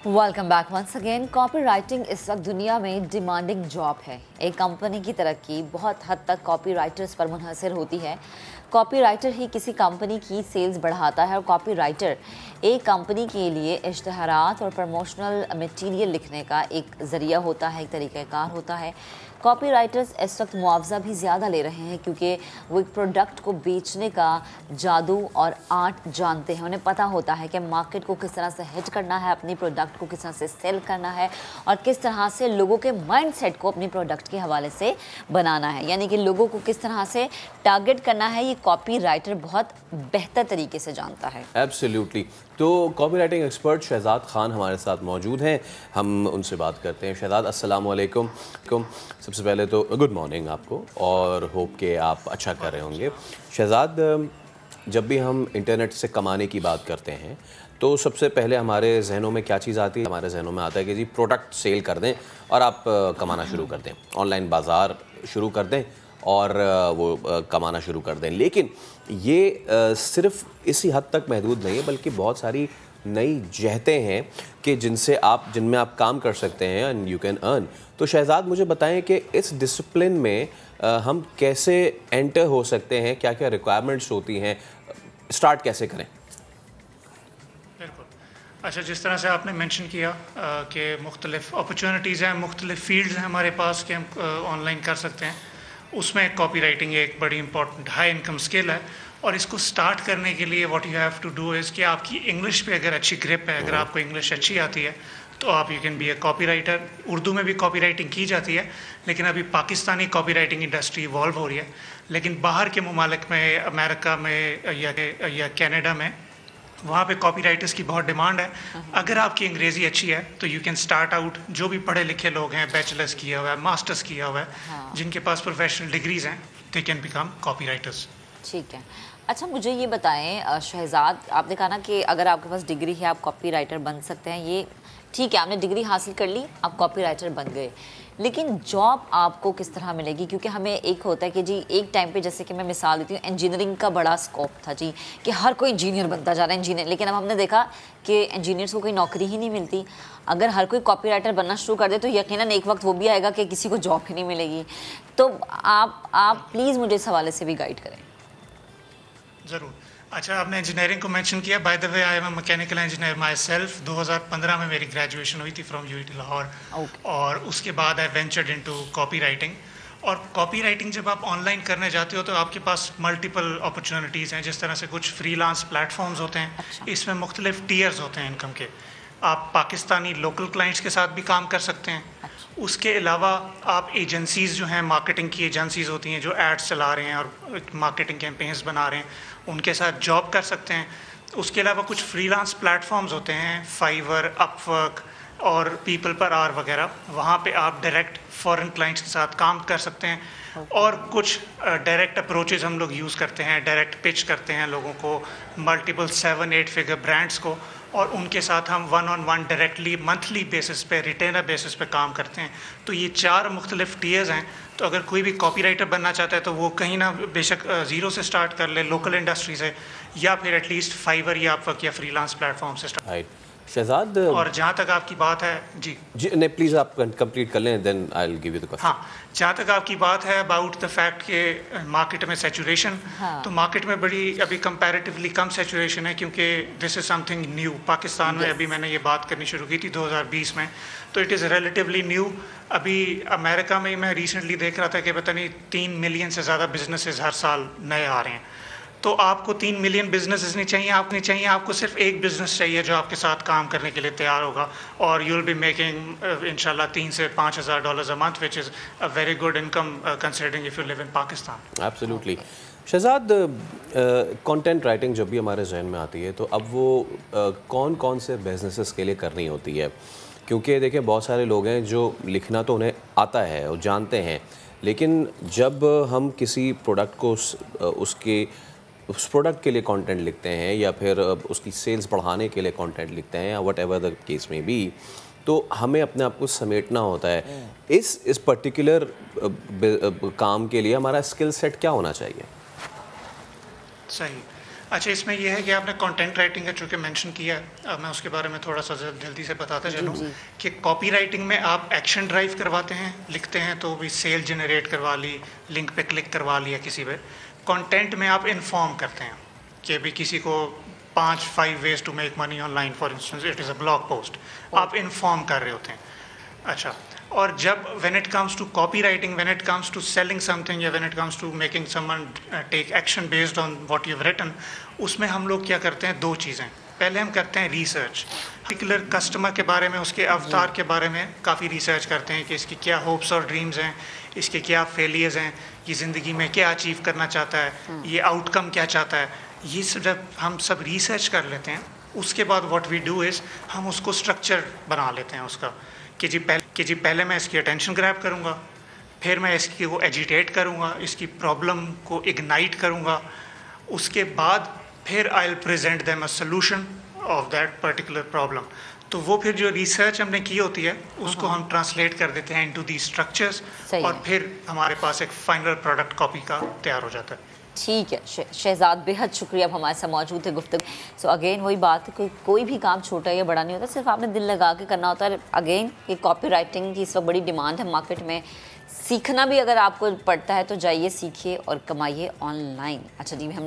Welcome back once again. Copy writing इस वक्त दुनिया में डिमांडिंग जॉब है। एक कंपनी की तरक्की बहुत हद तक कॉपी राइटर्स पर मुनहसर होती है। कॉपी राइटर ही किसी कंपनी की सेल्स बढ़ाता है और कॉपी राइटर एक कंपनी के लिए इश्तहारात और प्रमोशनल मटेरियल लिखने का एक ज़रिया होता है, एक तरीक़ाकार होता है। कॉपी राइटर्स इस वक्त मुआवजा भी ज़्यादा ले रहे हैं क्योंकि वो एक प्रोडक्ट को बेचने का जादू और आर्ट जानते हैं। उन्हें पता होता है कि मार्केट को किस तरह से हिट करना है, अपनी प्रोडक्ट को किस तरह से सेल करना है और किस तरह से लोगों के माइंडसेट को अपनी प्रोडक्ट के हवाले से बनाना है, यानी कि लोगों को किस तरह से टारगेट करना है। ये कॉपी राइटर बहुत बेहतर तरीके से जानता है। एब्सोल्युटली। तो copy writing expert Shahzad Khan हमारे साथ मौजूद हैं, हम उनसे बात करते हैं। शहजाद, अस्सलाम वालेकुम। सबसे पहले तो गुड मॉर्निंग आपको और होप के आप अच्छा कर रहे होंगे। शहजाद, जब भी हम इंटरनेट से कमाने की बात करते हैं तो सबसे पहले हमारे जहनों में क्या चीज़ आती है? हमारे जहनों में आता है कि जी प्रोडक्ट सेल कर दें और आप कमाना शुरू कर दें, ऑनलाइन बाज़ार शुरू कर दें और वो कमाना शुरू कर दें। लेकिन ये सिर्फ इसी हद तक महदूद नहीं है, बल्कि बहुत सारी नई जहतें हैं कि जिनमें आप काम कर सकते हैं एंड यू कैन अर्न। तो शहजाद, मुझे बताएं कि इस डिसिप्लिन में हम कैसे एंटर हो सकते हैं, क्या क्या रिक्वायरमेंट्स होती हैं, स्टार्ट कैसे करें? बिल्कुल। अच्छा, जिस तरह से आपने मेंशन किया कि मुख्तलिफ अपॉर्चुनिटीज़ हैं, मुख्तलिफ फील्ड्स हैं हमारे पास कि हम ऑनलाइन कर सकते हैं, उसमें कॉपी राइटिंग एक बड़ी इंपॉर्टेंट हाई इनकम स्किल है। और इसको स्टार्ट करने के लिए what you have to do is कि आपकी इंग्लिश पे अगर अच्छी ग्रिप है, अगर आपको इंग्लिश अच्छी आती है तो आप you can be A copy writer. Urdu में भी कॉपी राइटिंग की जाती है, लेकिन अभी Pakistani copy writing industry evolve हो रही है। लेकिन बाहर के ममालिक में, अमेरिका में या कनाडा में, वहाँ पे कॉपी राइटर्स की बहुत डिमांड है। अगर आपकी अंग्रेज़ी अच्छी है तो यू कैन स्टार्ट आउट। जो भी पढ़े लिखे लोग हैं, बैचलर्स किया हुआ है, मास्टर्स किया हुआ है, जिनके पास प्रोफेशनल डिग्रीज़ हैं, they can become copy writers. ठीक है। अच्छा, मुझे ये बताएं शहजाद, आपने कहा ना कि अगर आपके पास डिग्री है आप कॉपी राइटर बन सकते हैं। ये ठीक है, आपने डिग्री हासिल कर ली, आप कॉपी राइटर बन गए, लेकिन जॉब आपको किस तरह मिलेगी? क्योंकि हमें एक होता है कि जी एक टाइम पे, जैसे कि मैं मिसाल देती हूँ, इंजीनियरिंग का बड़ा स्कोप था जी कि हर कोई इंजीनियर बनता जा रहा है इंजीनियर, लेकिन अब हमने देखा कि इंजीनियर्स को कोई नौकरी ही नहीं मिलती। अगर हर कोई कॉपी राइटर बनना शुरू कर दे तो यकीनन एक वक्त वो भी आएगा कि किसी को जॉब ही नहीं मिलेगी। तो आप प्लीज़ मुझे इस हवाले से भी गाइड करें। ज़रूर। अच्छा, आपने इंजीनियरिंग को मेंशन किया। By the way, I am a mechanical engineer my self. 2015 में मेरी ग्रेजुएशन हुई थी फ्रॉम यूआईटी लाहौर। और उसके बाद आई वेंचर्ड इनटू कॉपी राइटिंग। और कॉपी राइटिंग जब आप ऑनलाइन करने जाते हो तो आपके पास मल्टीपल अपॉर्चुनिटीज़ हैं। जिस तरह से कुछ फ्रीलांस प्लेटफॉर्म्स होते हैं, इसमें मुख्तलिफ टीयर्स होते हैं इनकम के। आप पाकिस्तानी लोकल क्लाइंट्स के साथ भी काम कर सकते हैं। उसके अलावा आप एजेंसीज़ जो हैं, मार्केटिंग की एजेंसीज़ होती हैं जो एड्स चला रहे हैं और मार्केटिंग कैंपेन्स बना रहे हैं, उनके साथ जॉब कर सकते हैं। उसके अलावा कुछ फ्रीलांस प्लेटफॉर्म्स होते हैं, फाइवर, अपवर्क और पीपल पर आर वगैरह, वहाँ पे आप डायरेक्ट फॉरेन क्लाइंट्स के साथ काम कर सकते हैं। और कुछ डायरेक्ट अप्रोचेस हम लोग यूज़ करते हैं, डायरेक्ट पिच करते हैं लोगों को, मल्टीपल 7-8 फिगर ब्रांड्स को, और उनके साथ हम 1-on-1 डायरेक्टली मंथली बेसिस पे, रिटेनर बेसिस पे काम करते हैं। तो ये 4 मुख्तलिफ टीयर्स हैं। तो अगर कोई भी कॉपी राइटर बनना चाहता है तो वो कहीं ना बेशक ज़ीरो से स्टार्ट कर ले, लोकल इंडस्ट्री से, या फिर एटलीस्ट फाइवर या अपवर्क या फ्रीलांस प्लेटफॉर्म से स्टार्ट। शहजाद, और जहाँ तक आपकी बात है जी नहीं, प्लीज़ आप कंप्लीट कर लें, then I will give you the question. हाँ, जहाँ तक आपकी बात है अबाउट द फैक्ट के मार्केट में सैचुरेशन, तो मार्केट में बड़ी अभी कंपैरेटिवली कम सैचुरेशन है, क्योंकि this is something new. Pakistan में अभी मैंने ये बात करनी शुरू की थी 2020 में, तो इट इज़ रिलेटिवली न्यू। अभी अमेरिका में मैं रिसेंटली देख रहा था कि पता नहीं 3 मिलियन से ज़्यादा बिजनेसेस हर साल नए आ रहे हैं। तो आपको 3 मिलियन बिजनेसेस नहीं चाहिए, आपको सिर्फ एक बिजनेस चाहिए जो आपके साथ काम करने के लिए तैयार होगा, और यू विल बी मेकिंग इंशाल्लाह 3 से 5 हज़ार dollars a month, which is a very good income considering if you live in Pakistan. Absolutely. Shahzad, content writing जब भी हमारे जहन में आती है तो अब वो कौन कौन से बिजनेसेस के लिए करनी होती है? क्योंकि देखिए, बहुत सारे लोग हैं जो लिखना तो उन्हें आता है और जानते हैं, लेकिन जब हम किसी प्रोडक्ट को उस प्रोडक्ट के लिए कंटेंट लिखते हैं या फिर उसकी सेल्स बढ़ाने के लिए कंटेंट लिखते हैं या वट एवर द केस में भी, तो हमें अपने आप को समेटना होता है। इस पर्टिकुलर काम के लिए हमारा स्किल सेट क्या होना चाहिए? सही। अच्छा, इसमें यह है कि आपने कंटेंट राइटिंग का चूँकि मेंशन किया है, अब मैं उसके बारे में थोड़ा सा जल्दी से बताता चलूँ कि कॉपी राइटिंग में आप एक्शन ड्राइव करवाते हैं, लिखते हैं तो भी सेल जनरेट करवा ली, लिंक पे क्लिक करवा लिया किसी पे। कंटेंट में आप इन्फॉर्म करते हैं कि भी किसी को 5 ways to make money online, for instance it is a blog post, आप इन्फॉर्म कर रहे होते हैं। अच्छा, और जब when it comes to copy writing, when it comes to selling something या when it comes to making someone take action based on what you have written, उसमें हम लोग क्या करते हैं, 2 चीज़ें। पहले हम करते हैं रिसर्च, पर्टिकुलर कस्टमर के बारे में, उसके अवतार के बारे में काफ़ी रिसर्च करते हैं कि इसकी क्या होप्स और ड्रीम्स हैं, इसके क्या फेलियर्स हैं, ये ज़िंदगी में क्या अचीव करना चाहता है, ये आउटकम क्या चाहता है। ये जब हम सब रिसर्च कर लेते हैं, उसके बाद व्हाट वी डू इज़ हम उसको स्ट्रक्चर बना लेते हैं उसका कि जी पहले मैं इसकी अटेंशन ग्रैब करूँगा, फिर मैं इसकी को एजिटेट करूँगा, इसकी प्रॉब्लम को इग्नाइट करूँगा, उसके बाद फिर I will present them a solution of that particular problem. तो वो फिर जो रिसर्च हमने की होती है उसको हम ट्रांसलेट कर देते हैं इनटू दी स्ट्रक्चर्स, और फिर हमारे पास एक फाइनल प्रोडक्ट कॉपी का तैयार हो जाता है। ठीक है शहजाद, बेहद शुक्रिया, अब हमारे साथ मौजूद थे गुफ्तगू। सो अगेन वही बात है, कोई भी काम छोटा या बड़ा नहीं होता, सिर्फ आपने दिल लगा के करना होता है। अगेन ये कॉपी राइटिंग की इस वक्त बड़ी डिमांड है मार्केट में, सीखना भी अगर आपको पड़ता है तो जाइए सीखिए और कमाइए ऑनलाइन। अच्छा जी, हम